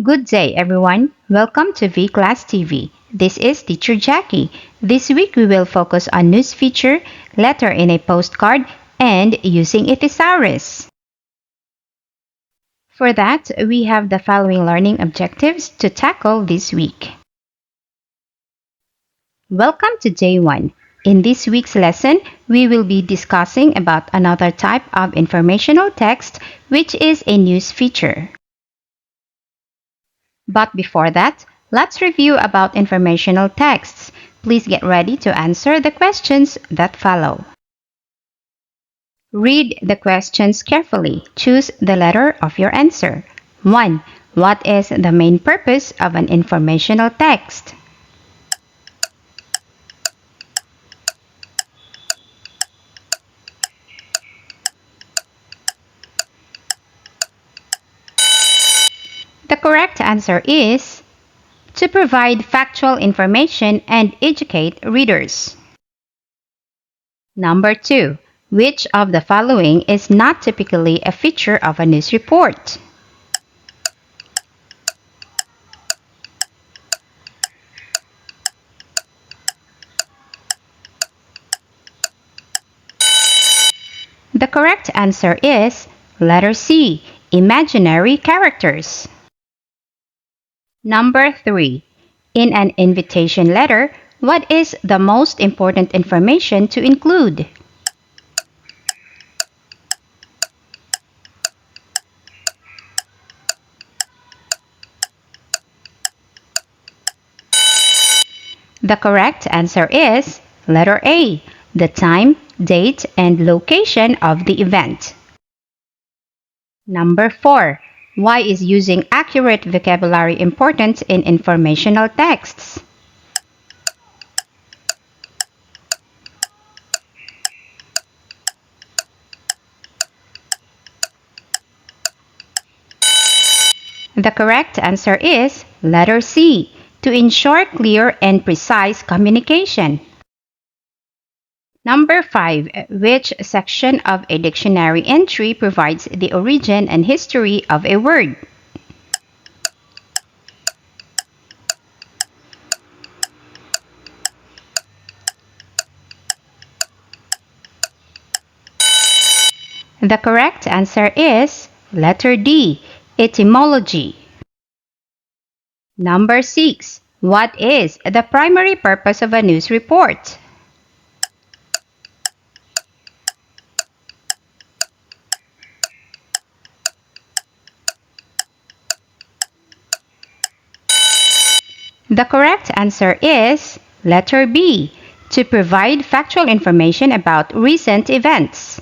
Good day, everyone. Welcome to V-Class TV. This is Teacher Jackie. This week we will focus on news feature, letter in a postcard, and using a thesaurus. For that, we have the following learning objectives to tackle this week. Welcome to Day 1. In this week's lesson, we will be discussing about another type of informational text, which is a news feature. But before that, let's review about informational texts. Please get ready to answer the questions that follow. Read the questions carefully. Choose the letter of your answer. 1. What is the main purpose of an informational text? The correct answer is to provide factual information and educate readers. Number 2. Which of the following is not typically a feature of a news report? The correct answer is letter C, imaginary characters. Number 3. In an invitation letter, what is the most important information to include? The correct answer is letter A, the time, date, and location of the event. Number 4. Why is using accurate vocabulary important in informational texts? The correct answer is letter C, to ensure clear and precise communication. Number 5. Which section of a dictionary entry provides the origin and history of a word? The correct answer is letter D, etymology. Number 6. What is the primary purpose of a news report? The correct answer is letter B, to provide factual information about recent events.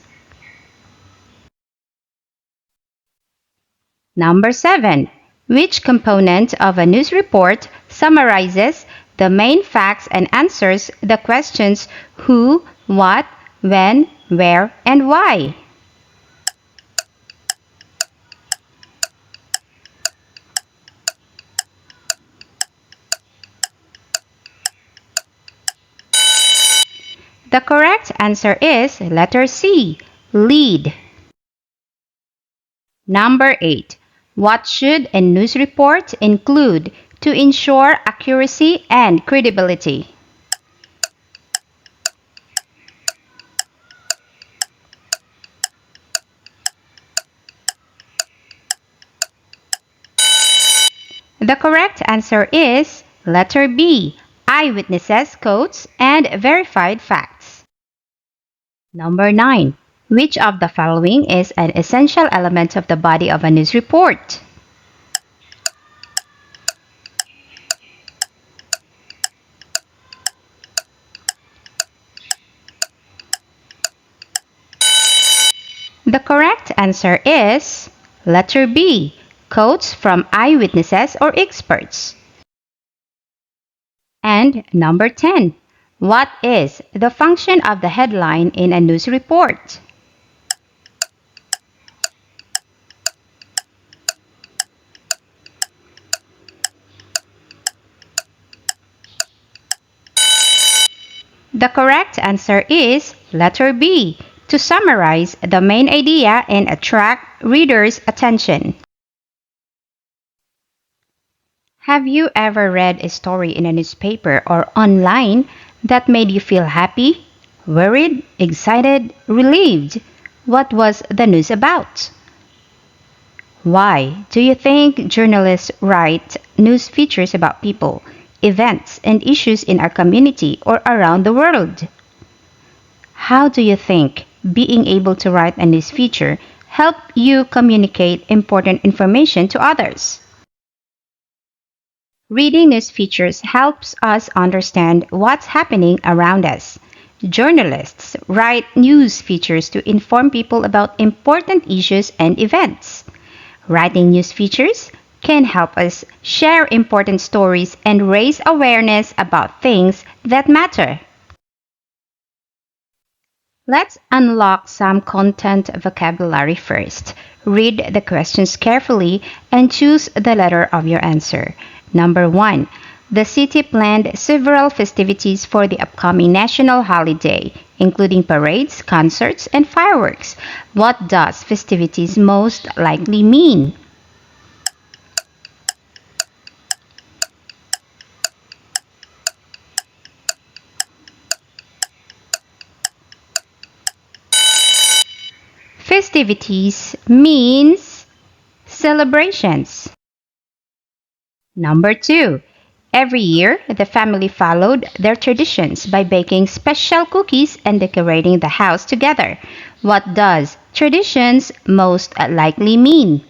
Number 7. Which component of a news report summarizes the main facts and answers the questions who, what, when, where, and why? The correct answer is letter C, lead. Number 8. What should a news report include to ensure accuracy and credibility? The correct answer is letter B, eyewitnesses, quotes, and verified facts. Number 9. Which of the following is an essential element of the body of a news report? The correct answer is letter B, quotes from eyewitnesses or experts. And number 10. What is the function of the headline in a news report? The correct answer is letter B, to summarize the main idea and attract readers' attention. Have you ever read a story in a newspaper or online that made you feel happy, worried, excited, relieved? What was the news about? Why do you think journalists write news features about people, events, and issues in our community or around the world? How do you think being able to write a news feature help you communicate important information to others? Reading news features helps us understand what's happening around us. Journalists write news features to inform people about important issues and events. Writing news features can help us share important stories and raise awareness about things that matter. Let's unlock some content vocabulary first. Read the questions carefully and choose the letter of your answer. Number 1. The city planned several festivities for the upcoming national holiday, including parades, concerts, and fireworks. What does festivities most likely mean? Festivities means celebrations. Number 2. Every year, the family followed their traditions by baking special cookies and decorating the house together. What does traditions most likely mean?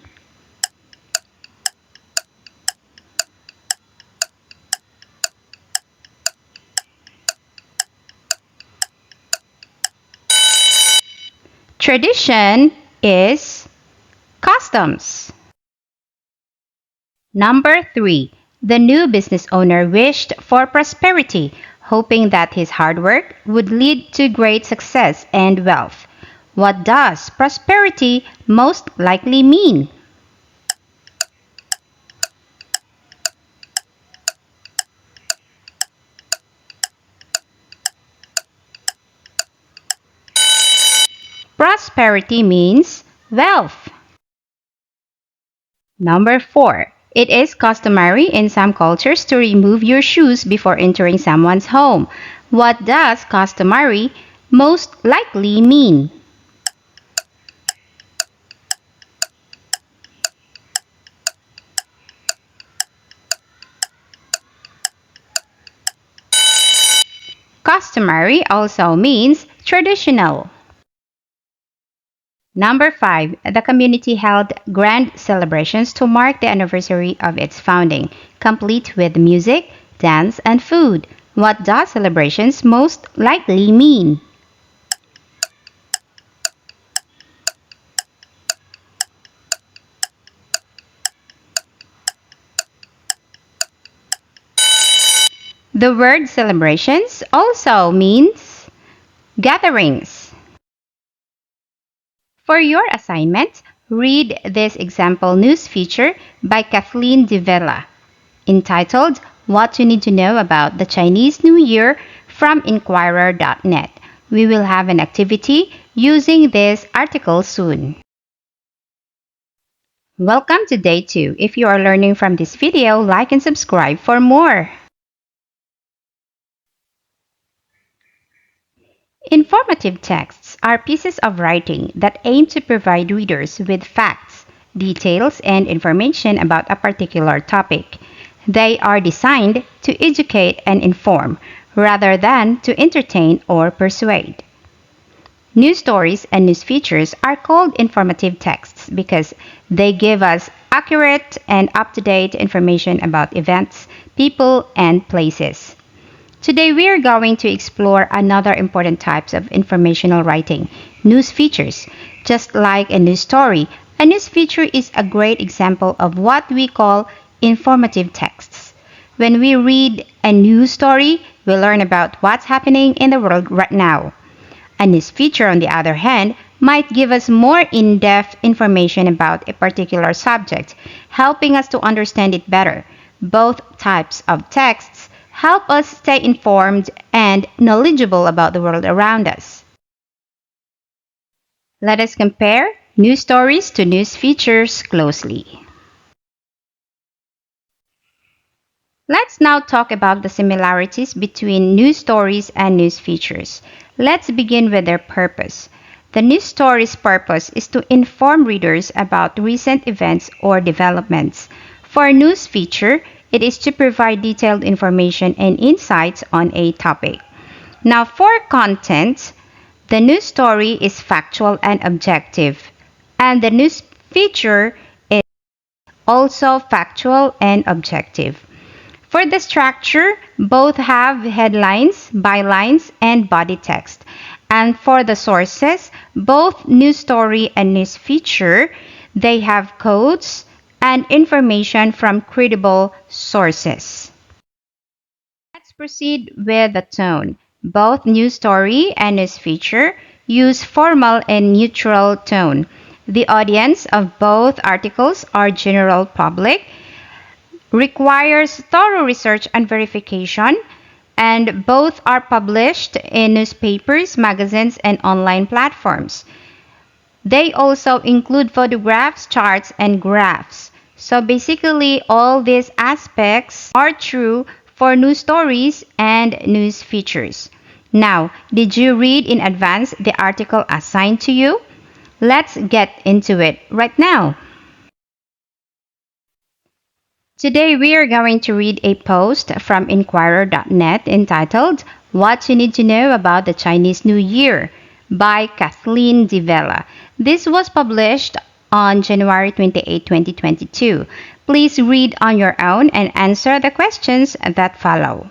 Tradition is customs. Number 3. The new business owner wished for prosperity, hoping that his hard work would lead to great success and wealth. What does prosperity most likely mean? Prosperity means wealth. Number 4. It is customary in some cultures to remove your shoes before entering someone's home. What does customary most likely mean? Customary also means traditional. Number 5. The community held grand celebrations to mark the anniversary of its founding, complete with music, dance, and food. What does celebrations most likely mean? The word celebrations also means gatherings. For your assignment, read this example news feature by Kathleen DeVella entitled What You Need to Know About the Chinese New Year from Inquirer.net. We will have an activity using this article soon. Welcome to day 2. If you are learning from this video, like and subscribe for more. Informative texts are pieces of writing that aim to provide readers with facts, details, and information about a particular topic. They are designed to educate and inform rather than to entertain or persuade. News stories and news features are called informative texts because they give us accurate and up-to-date information about events, people, and places. Today we are going to explore another important types of informational writing, news features. Just like a news story, a news feature is a great example of what we call informative texts. When we read a news story, we learn about what's happening in the world right now. A news feature, on the other hand, might give us more in-depth information about a particular subject, helping us to understand it better. Both types of texts help us stay informed and knowledgeable about the world around us. Let us compare news stories to news features closely. Let's now talk about the similarities between news stories and news features. Let's begin with their purpose. The news story's purpose is to inform readers about recent events or developments. For a news feature, it is to provide detailed information and insights on a topic. Now, for content, the news story is factual and objective, and the news feature is also factual and objective. For the structure, both have headlines, bylines, and body text. And for the sources, both news story and news feature, they have quotes and information from credible sources. Let's proceed with the tone. Both news story and news feature use formal and neutral tone. The audience of both articles are general public, requires thorough research and verification, and both are published in newspapers, magazines, and online platforms. They also include photographs, charts, and graphs. So basically, all these aspects are true for news stories and news features. Now, did you read in advance the article assigned to you? Let's get into it right now. Today we are going to read a post from Inquirer.net entitled What You Need to Know About the Chinese New Year by Kathleen Divella. This was published on January 28, 2022. Please read on your own and answer the questions that follow.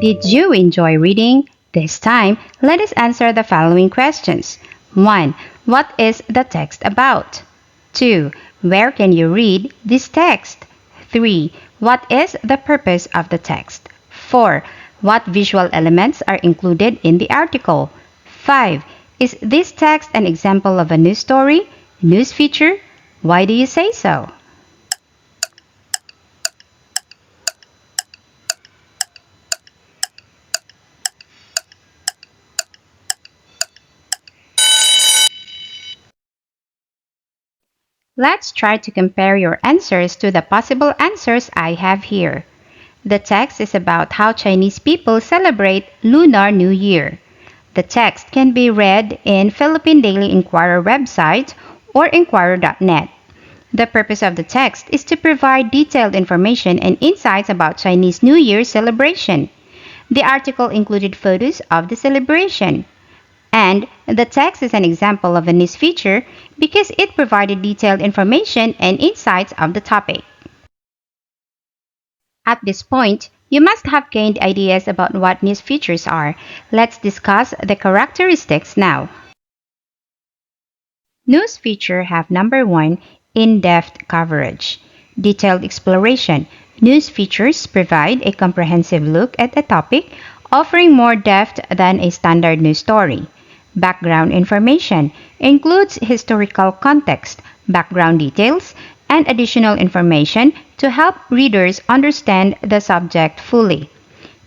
Did you enjoy reading? This time, let us answer the following questions. 1. What is the text about? 2. Where can you read this text? 3. What is the purpose of the text? 4. What visual elements are included in the article? 5. Is this text an example of a news story, news feature? Why do you say so? Let's try to compare your answers to the possible answers I have here. The text is about how Chinese people celebrate Lunar New Year. The text can be read in Philippine Daily Inquirer website or Inquirer.net. The purpose of the text is to provide detailed information and insights about Chinese New Year celebration. The article included photos of the celebration. And the text is an example of a news feature because it provided detailed information and insights of the topic. At this point, you must have gained ideas about what news features are. Let's discuss the characteristics now. News feature have number 1, in-depth coverage. Detailed exploration. News features provide a comprehensive look at a topic, offering more depth than a standard news story. Background information includes historical context, background details, and additional information to help readers understand the subject fully.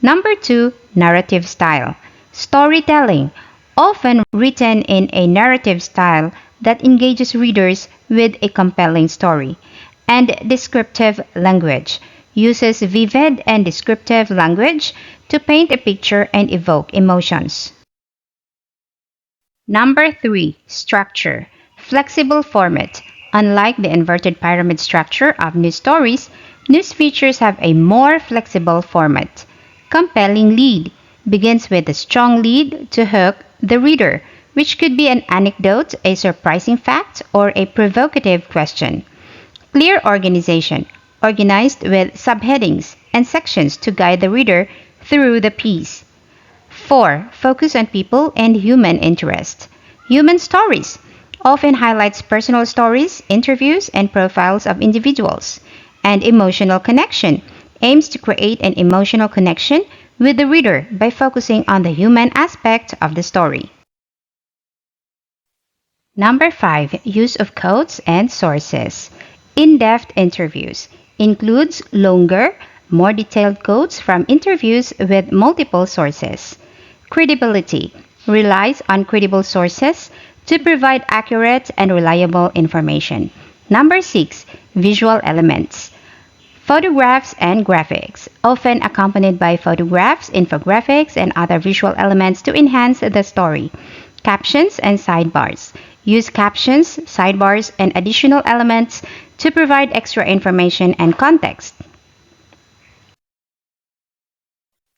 Number 2, narrative style. Storytelling, often written in a narrative style that engages readers with a compelling story. And descriptive language uses vivid and descriptive language to paint a picture and evoke emotions. Number 3, structure. Flexible format. Unlike the inverted pyramid structure of news stories, news features have a more flexible format. Compelling lead begins with a strong lead to hook the reader. which could be an anecdote, a surprising fact, or a provocative question. Clear organization, organized with subheadings and sections to guide the reader through the piece. 4. Focus on people and human interest. Human stories often highlights personal stories, interviews, and profiles of individuals. And emotional connection aims to create an emotional connection with the reader by focusing on the human aspect of the story. Number 5. Use of quotes and sources. In-depth interviews includes longer, more detailed quotes from interviews with multiple sources. Credibility relies on credible sources to provide accurate and reliable information. Number 6. Visual elements. Photographs and graphics, often accompanied by photographs, infographics, and other visual elements to enhance the story. Captions and sidebars. Use captions, sidebars, and additional elements to provide extra information and context.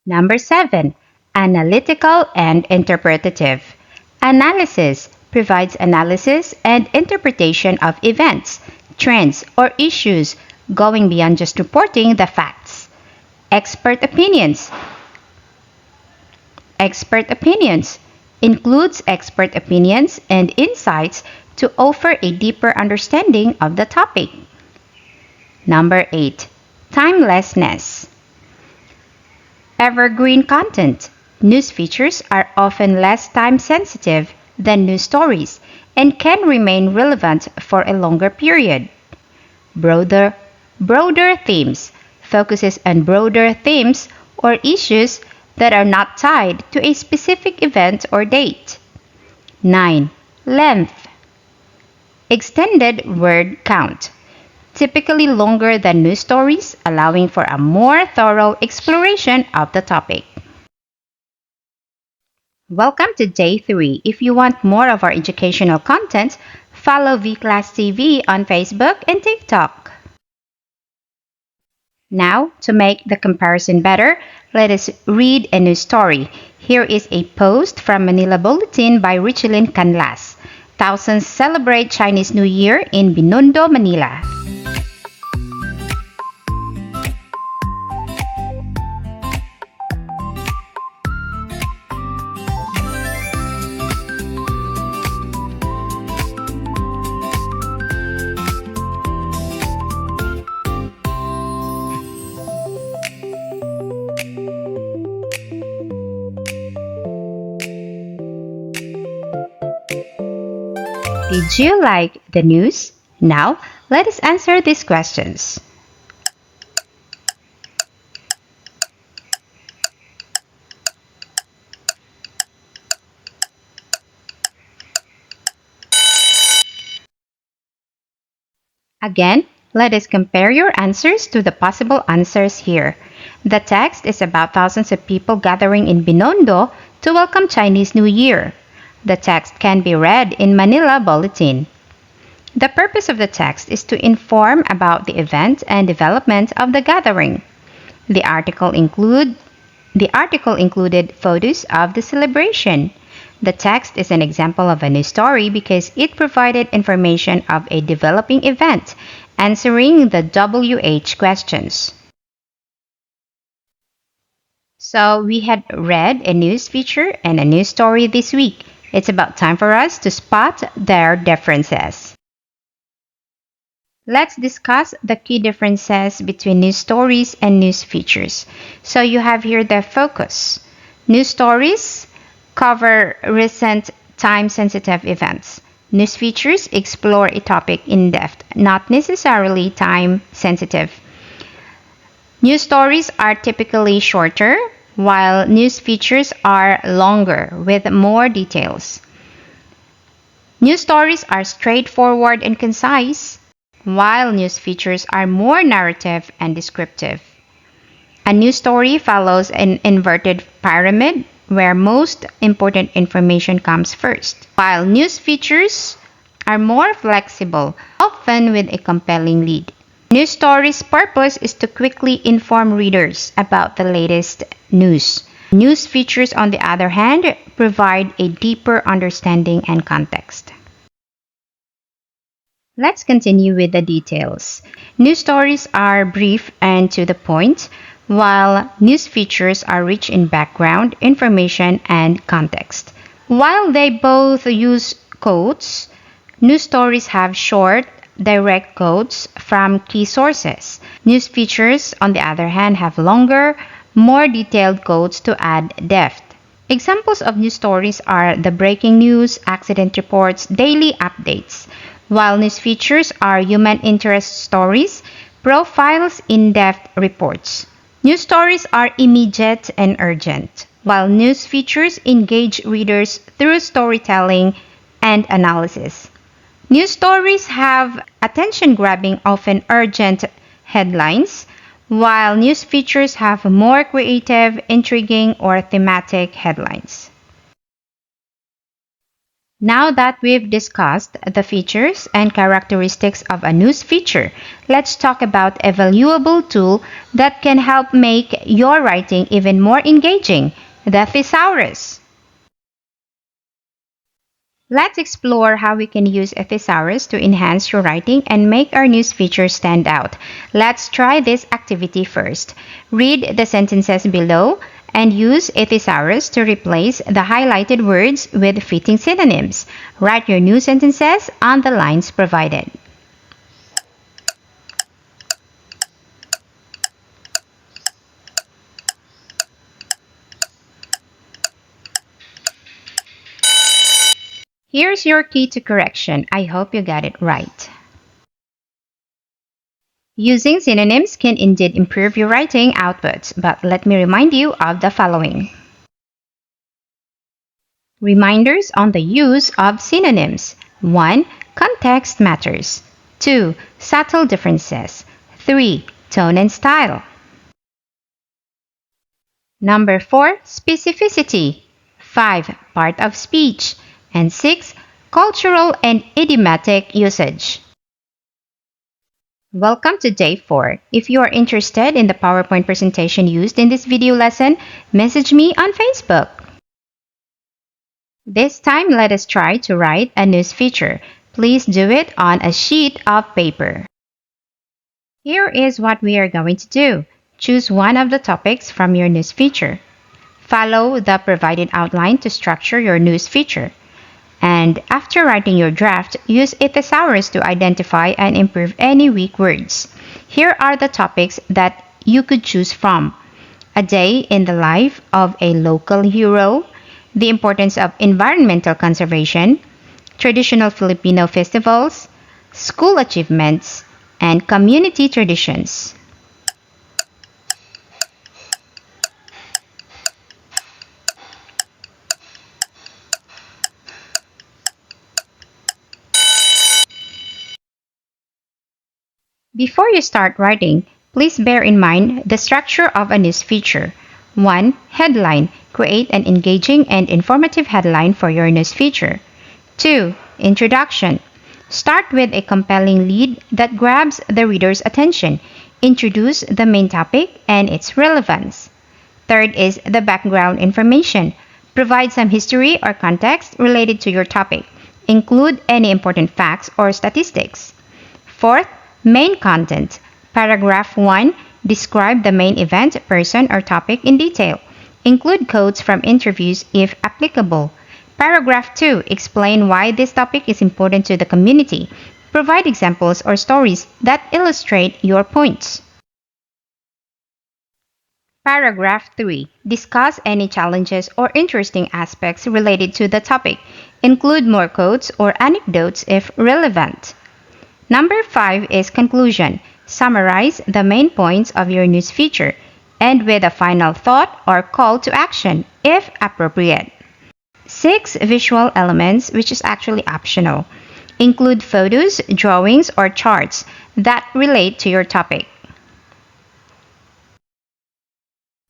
Number 7. Analytical and interpretative. Analysis provides analysis and interpretation of events, trends, or issues going beyond just reporting the facts. Expert opinions. Expert opinions includes expert opinions and insights to offer a deeper understanding of the topic. Number 8. Timelessness. Evergreen content. News features are often less time-sensitive than news stories and can remain relevant for a longer period. Broader themes focuses on broader themes or issues that are not tied to a specific event or date. 9. Length. Extended word count. Typically longer than news stories, allowing for a more thorough exploration of the topic. Welcome to Day 3. If you want more of our educational content, follow VClass TV on Facebook and TikTok. Now, to make the comparison better, let us read a news story. Here is a post from Manila Bulletin by Richelyn Canlas. Thousands celebrate Chinese New Year in Binondo, Manila. Did you like the news? Now, let us answer these questions. Again, let us compare your answers to the possible answers here. The text is about thousands of people gathering in Binondo to welcome Chinese New Year. The text can be read in Manila Bulletin. The purpose of the text is to inform about the event and development of the gathering. The article included photos of the celebration. The text is an example of a news story because it provided information of a developing event, answering the WH questions. So we had read a news feature and a news story this week. It's about time for us to spot their differences. Let's discuss the key differences between news stories and news features. So you have here the focus. News stories cover recent time-sensitive events. News features explore a topic in depth, not necessarily time-sensitive. News stories are typically shorter, while news features are longer with more details. News stories are straightforward and concise, while news features are more narrative and descriptive. A news story follows an inverted pyramid where most important information comes first, while news features are more flexible, often with a compelling lead. News stories' purpose is to quickly inform readers about the latest news. News features, on the other hand, provide a deeper understanding and context. Let's continue with the details. News stories are brief and to the point, while news features are rich in background, information, and context. While they both use quotes, news stories have short, direct quotes from key sources. News features, on the other hand, have longer, more detailed quotes to add depth. Examples of news stories are the breaking news, accident reports, daily updates, while news features are human interest stories, profiles, in-depth reports. News stories are immediate and urgent, while news features engage readers through storytelling and analysis. News stories have attention-grabbing, often urgent headlines, while news features have more creative, intriguing, or thematic headlines. Now that we've discussed the features and characteristics of a news feature, let's talk about a valuable tool that can help make your writing even more engaging, the thesaurus. Let's explore how we can use a thesaurus to enhance your writing and make our news feature stand out. Let's try this activity first. Read the sentences below and use a thesaurus to replace the highlighted words with fitting synonyms. Write your new sentences on the lines provided. Here's your key to correction. I hope you got it right. Using synonyms can indeed improve your writing output, but let me remind you of the following. Reminders on the use of synonyms. 1. Context matters. 2. Subtle differences. 3. Tone and style. Number 4. Specificity. 5. Part of speech. And 6. Cultural and idiomatic usage. Welcome to day 4. If you are interested in the PowerPoint presentation used in this video lesson, message me on Facebook. This time, let us try to write a news feature. Please do it on a sheet of paper. Here is what we are going to do. Choose one of the topics from your news feature. Follow the provided outline to structure your news feature. And after writing your draft, use a thesaurus to identify and improve any weak words. Here are the topics that you could choose from. A day in the life of a local hero, the importance of environmental conservation, traditional Filipino festivals, school achievements, and community traditions. Before you start writing, please bear in mind the structure of a news feature. 1. Headline. Create an engaging and informative headline for your news feature. 2. Introduction. Start with a compelling lead that grabs the reader's attention. Introduce the main topic and its relevance. 3rd is the background information. Provide some history or context related to your topic. Include any important facts or statistics. 4th, main content. Paragraph 1. Describe the main event, person, or topic in detail. Include quotes from interviews if applicable. Paragraph 2. Explain why this topic is important to the community. Provide examples or stories that illustrate your points. Paragraph 3. Discuss any challenges or interesting aspects related to the topic. Include more quotes or anecdotes if relevant. Number 5 is conclusion. Summarize the main points of your news feature. End with a final thought or call to action, if appropriate. 6. Visual elements, which is actually optional. Include photos, drawings, or charts that relate to your topic.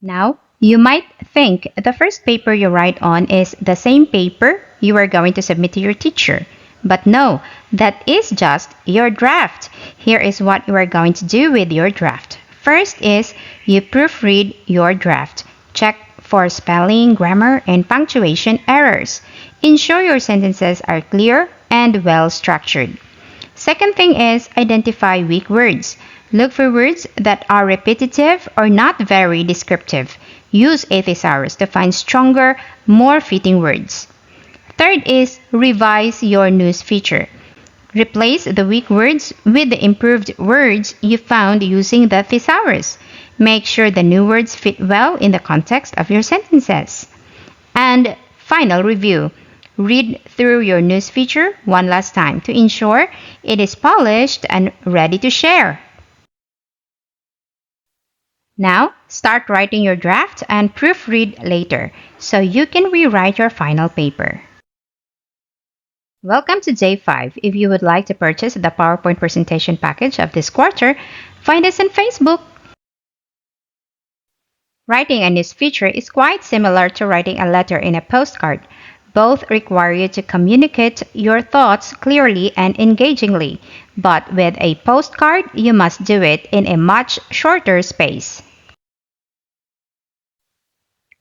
Now, you might think the first paper you write on is the same paper you are going to submit to your teacher. But no, that is just your draft. Here is what you are going to do with your draft. First is you proofread your draft. Check for spelling, grammar, and punctuation errors. Ensure your sentences are clear and well structured. Second thing is identify weak words. Look for words that are repetitive or not very descriptive. Use a thesaurus to find stronger, more fitting words. Third is revise your news feature. Replace the weak words with the improved words you found using the thesaurus. Make sure the new words fit well in the context of your sentences. And final review. Read through your news feature one last time to ensure it is polished and ready to share. Now, start writing your draft and proofread later so you can rewrite your final paper. Welcome to day 5. If you would like to purchase the PowerPoint presentation package of this quarter, find us on Facebook. Writing a news feature is quite similar to writing a letter in a postcard. Both require you to communicate your thoughts clearly and engagingly, but with a postcard, you must do it in a much shorter space.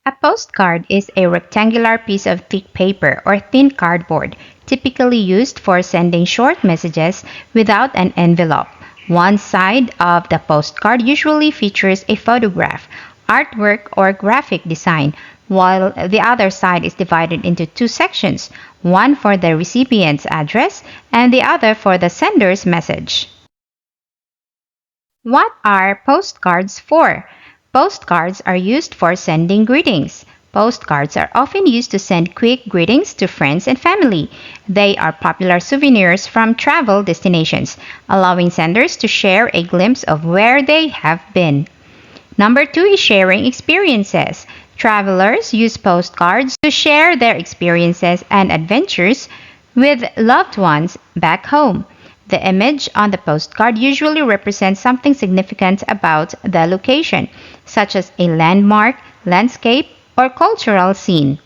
A postcard is a rectangular piece of thick paper or thin cardboard, typically used for sending short messages without an envelope. One side of the postcard usually features a photograph, artwork, or graphic design, while the other side is divided into two sections, one for the recipient's address and the other for the sender's message. What are postcards for? Postcards are used for sending greetings. Postcards are often used to send quick greetings to friends and family. They are popular souvenirs from travel destinations, allowing senders to share a glimpse of where they have been. Number 2 is sharing experiences. Travelers use postcards to share their experiences and adventures with loved ones back home. The image on the postcard usually represents something significant about the location, such as a landmark, landscape, or cultural scene.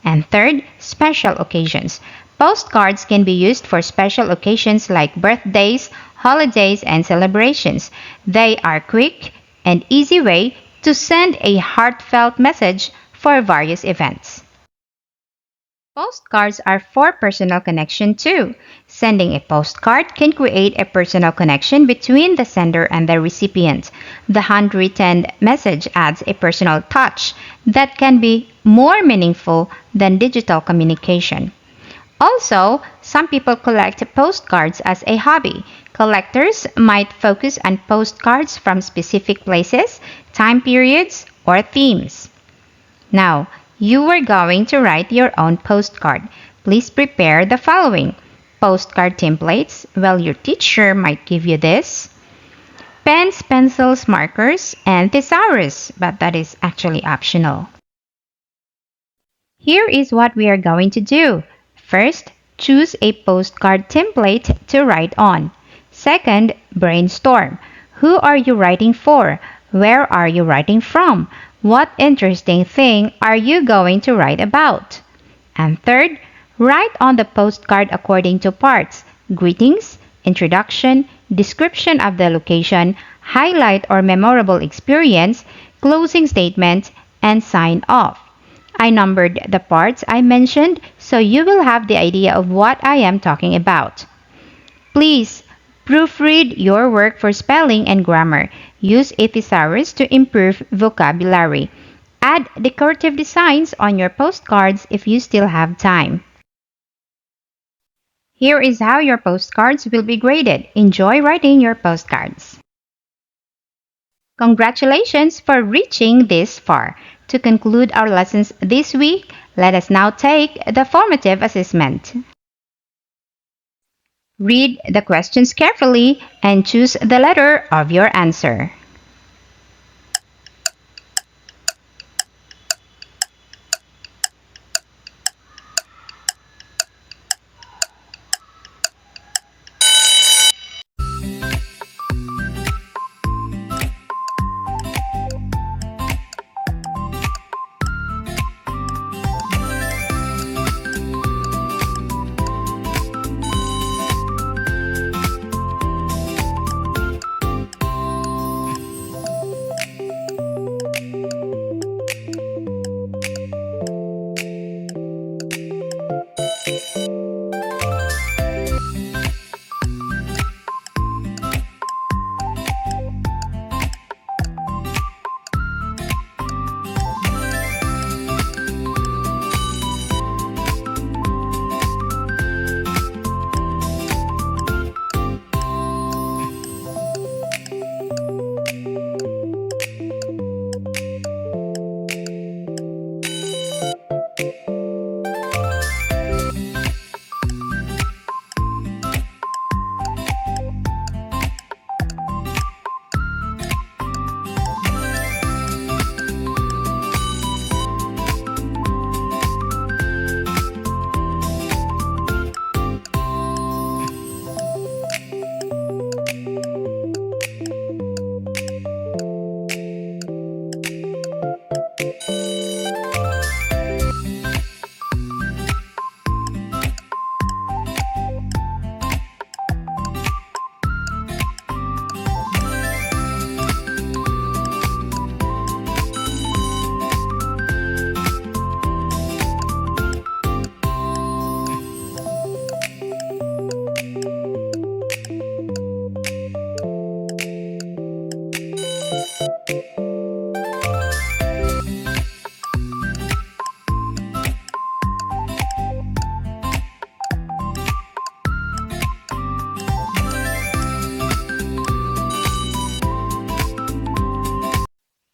And third, special occasions. Postcards can be used for special occasions like birthdays, holidays, and celebrations. They are quick and easy way to send a heartfelt message for various events. Postcards are for personal connection too. Sending a postcard can create a personal connection between the sender and the recipient. The handwritten message adds a personal touch that can be more meaningful than digital communication. Also, some people collect postcards as a hobby. Collectors might focus on postcards from specific places, time periods, or themes. Now, you are going to write your own postcard. Please prepare the following. Postcard templates. Well, your teacher might give you this. Pens, pencils, markers, and thesaurus, but that is actually optional. Here is what we are going to do. First, choose a postcard template to write on. Second, brainstorm. Who are you writing for? Where are you writing from? What interesting thing are you going to write about? And third, write on the postcard according to parts: greetings, introduction, description of the location, highlight or memorable experience, closing statement, and sign off. I numbered the parts I mentioned so you will have the idea of what I am talking about. Please proofread your work for spelling and grammar. Use a thesaurus to improve vocabulary. Add decorative designs on your postcards if you still have time. Here is how your postcards will be graded. Enjoy writing your postcards. Congratulations for reaching this far. To conclude our lessons this week, let us now take the formative assessment. Read the questions carefully and choose the letter of your answer.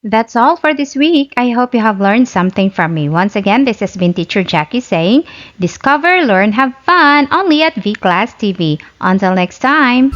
That's all for this week. I hope you have learned something from me. Once again, this has been Teacher Jackie saying, discover, learn, have fun only at V Class TV. Until next time.